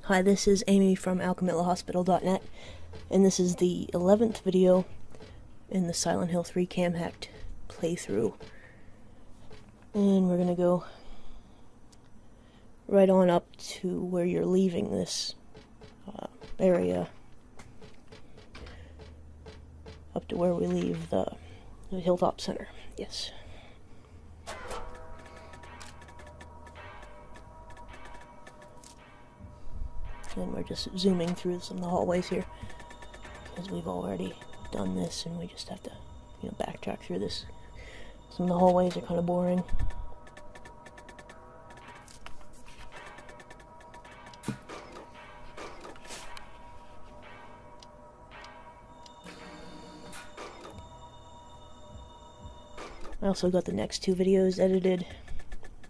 Hi, this is Amy from alchemillahospital.net, and this is the 11th video in the Silent Hill 3 Camhack playthrough. And we're gonna go right on up to where you're leaving this area, up to where we leave the Hilltop Center. Yes. And we're just zooming through some of the hallways here, because we've already done this and we just have to, backtrack through this. Some of the hallways are kind of boring. I also got the next two videos edited.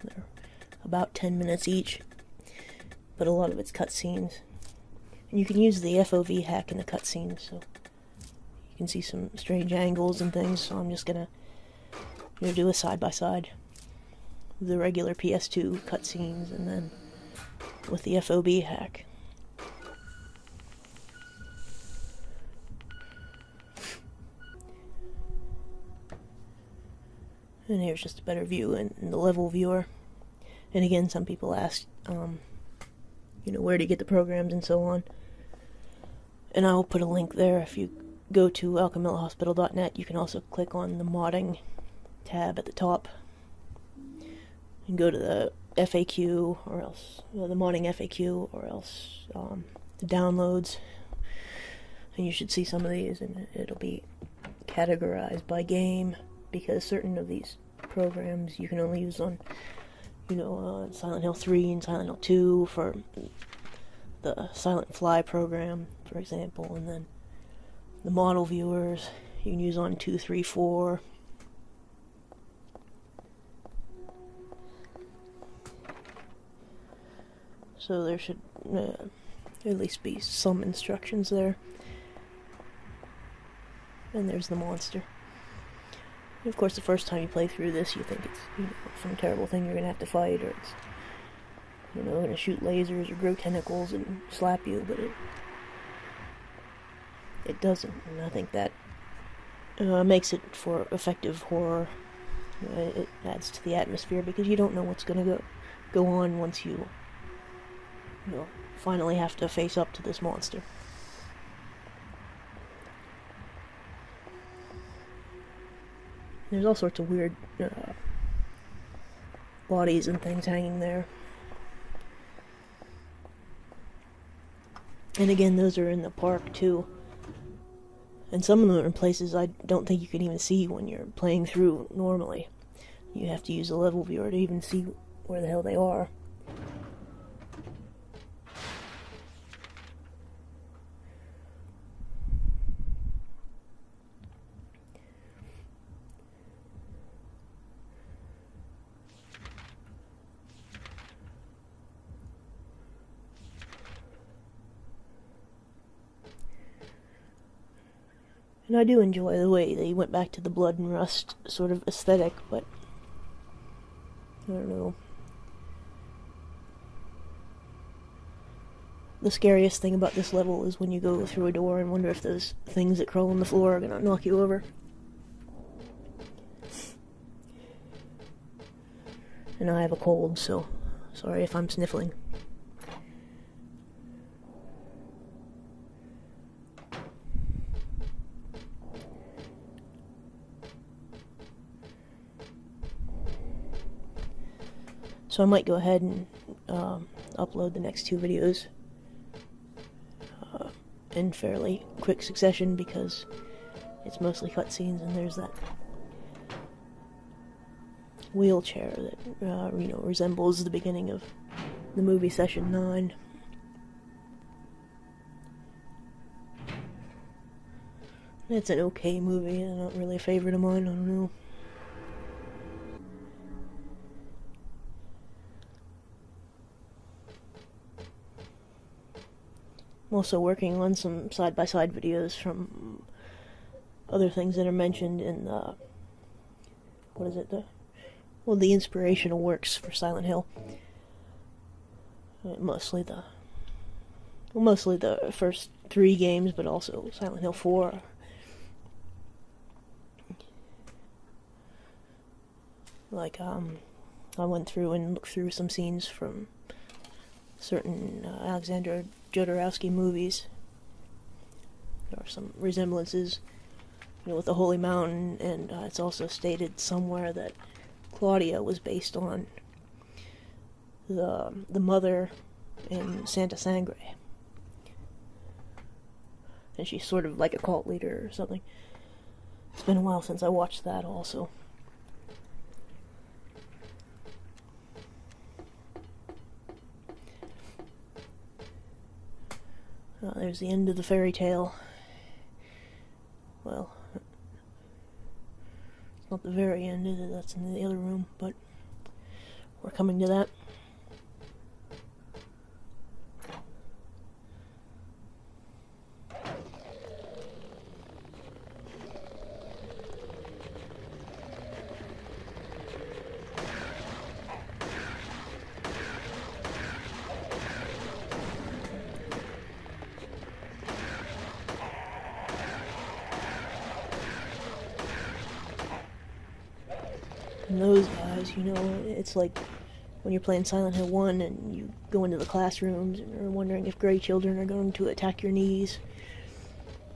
They're about 10 minutes each, but a lot of it's cutscenes. And you can use the FOV hack in the cutscenes, so you can see some strange angles and things. So I'm just gonna do a side-by-side with the regular PS2 cutscenes and then with the FOV hack. And here's just a better view in the level viewer. And again, some people asked, where to get the programs and so on. And I'll put a link there. If you go to alchemillahospital.net, you can also click on the modding tab at the top and go to the FAQ, or else the modding FAQ, or else the downloads. And you should see some of these, and it'll be categorized by game, because certain of these programs you can only use on Silent Hill 3 and Silent Hill 2 for the Silent Fly program, for example, and then the model viewers you can use on 2, 3, 4. So there should at least be some instructions there. And there's the monster. And of course, the first time you play through this, you think it's some terrible thing you're gonna have to fight, or it's gonna shoot lasers or grow tentacles and slap you, but it doesn't. And I think that makes it for effective horror. It adds to the atmosphere, because you don't know what's gonna go on once you finally have to face up to this monster. There's all sorts of weird bodies and things hanging there. And again, those are in the park too. And some of them are in places I don't think you can even see when you're playing through normally. You have to use a level viewer to even see where the hell they are. And I do enjoy the way they went back to the blood and rust sort of aesthetic, but I don't know. The scariest thing about this level is when you go through a door and wonder if those things that crawl on the floor are gonna knock you over. And I have a cold, so sorry if I'm sniffling. So I might go ahead and upload the next two videos in fairly quick succession, because it's mostly cutscenes, and there's that wheelchair that resembles the beginning of the movie Session 9. It's an okay movie, not really a favorite of mine, I don't know. I'm also working on some side-by-side videos from other things that are mentioned in the, the inspirational works for Silent Hill. Mostly the well, mostly the first 3 games, but also Silent Hill 4. Like, I went through and looked through some scenes from certain Alexander Jodorowsky movies. There are some resemblances, with the Holy Mountain, and it's also stated somewhere that Claudia was based on the mother in Santa Sangre. And she's sort of like a cult leader or something. It's been a while since I watched that also. There's the end of the fairy tale. Well, it's not the very end, is it? That's in the other room, but we're coming to that. And those guys, it's like when you're playing Silent Hill 1 and you go into the classrooms and are wondering if gray children are going to attack your knees.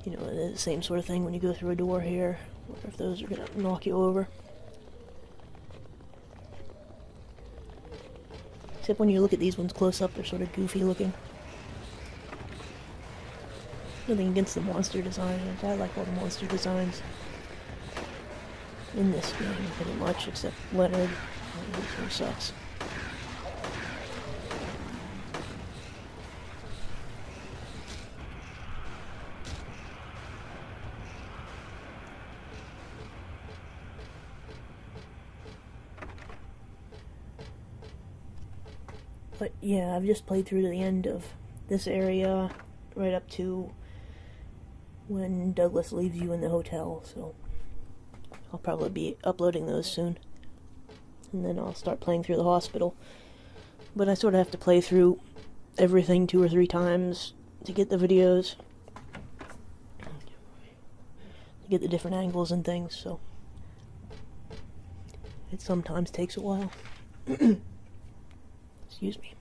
The same sort of thing when you go through a door here, or if those are going to knock you over. Except when you look at these ones close up, they're sort of goofy looking. Nothing against the monster designs. I like all the monster designs in this game, pretty much, except Leonard. This one sucks. But yeah, I've just played through to the end of this area, right up to when Douglas leaves you in the hotel, so I'll probably be uploading those soon. And then I'll start playing through the hospital. But I sort of have to play through everything 2 or 3 times to get the videos. To get the different angles and things, so it sometimes takes a while. Excuse me.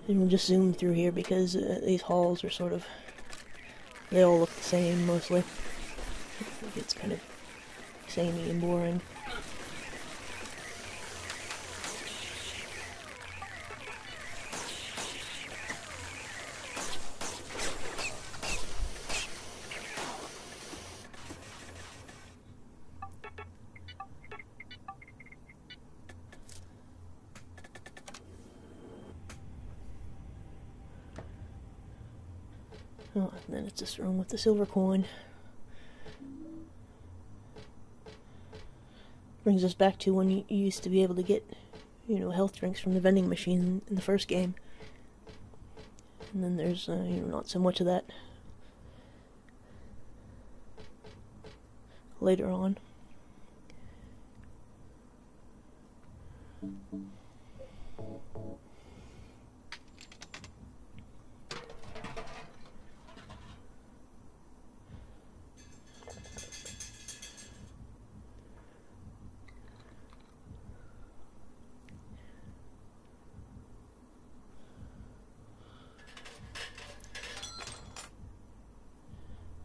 And we'll just zoom through here because these halls are sort of... they all look the same, mostly. It's kind of samey and boring. Oh, and then it's this room with the silver coin. Brings us back to when you used to be able to get, health drinks from the vending machine in the first game. And then there's, not so much of that later on.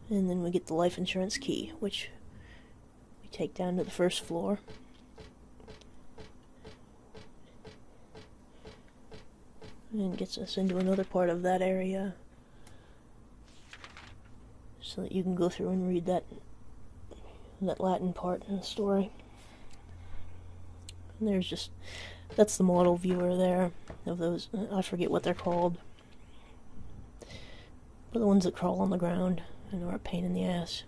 And then we get the life insurance key, which we take down to the first floor. And gets us into another part of that area, so that you can go through and read that Latin part in the story. And there's that's the model viewer there of those, I forget what they're called, but the ones that crawl on the ground and are a pain in the ass.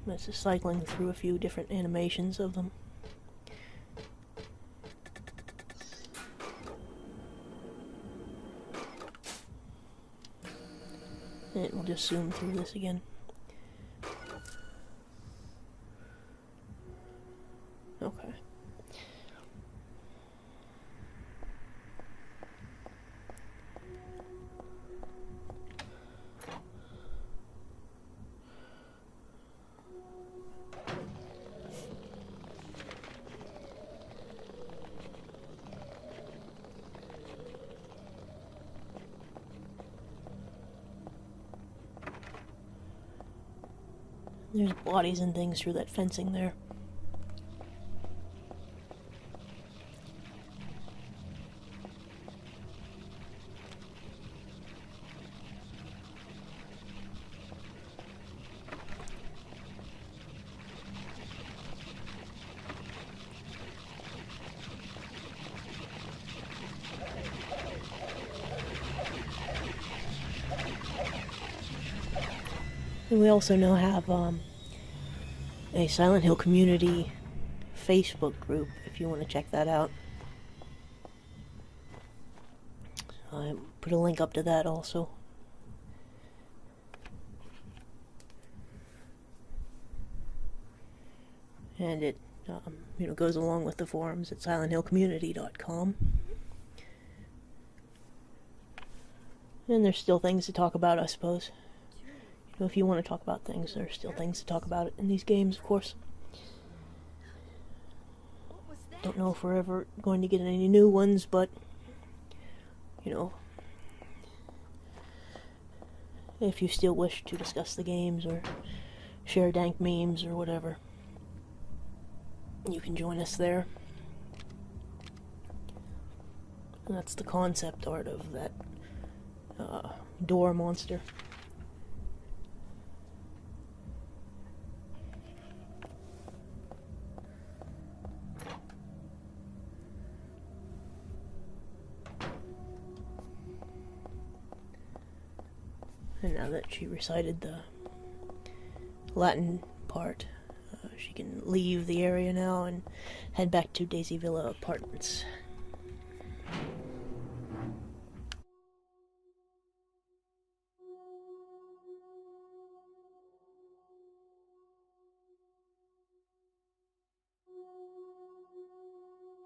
That's just cycling through a few different animations of them. And we'll just zoom through this again. Okay. There's bodies and things through that fencing there. And we also now have a Silent Hill community Facebook group, if you want to check that out. I put a link up to that also. And it goes along with the forums at silenthillcommunity.com. And there's still things to talk about, I suppose. If you want to talk about things, there's still things to talk about in these games, of course. Don't know if we're ever going to get any new ones, but, if you still wish to discuss the games or share dank memes or whatever, you can join us there. And that's the concept art of that door monster. And now that she recited the Latin part, she can leave the area now and head back to Daisy Villa Apartments.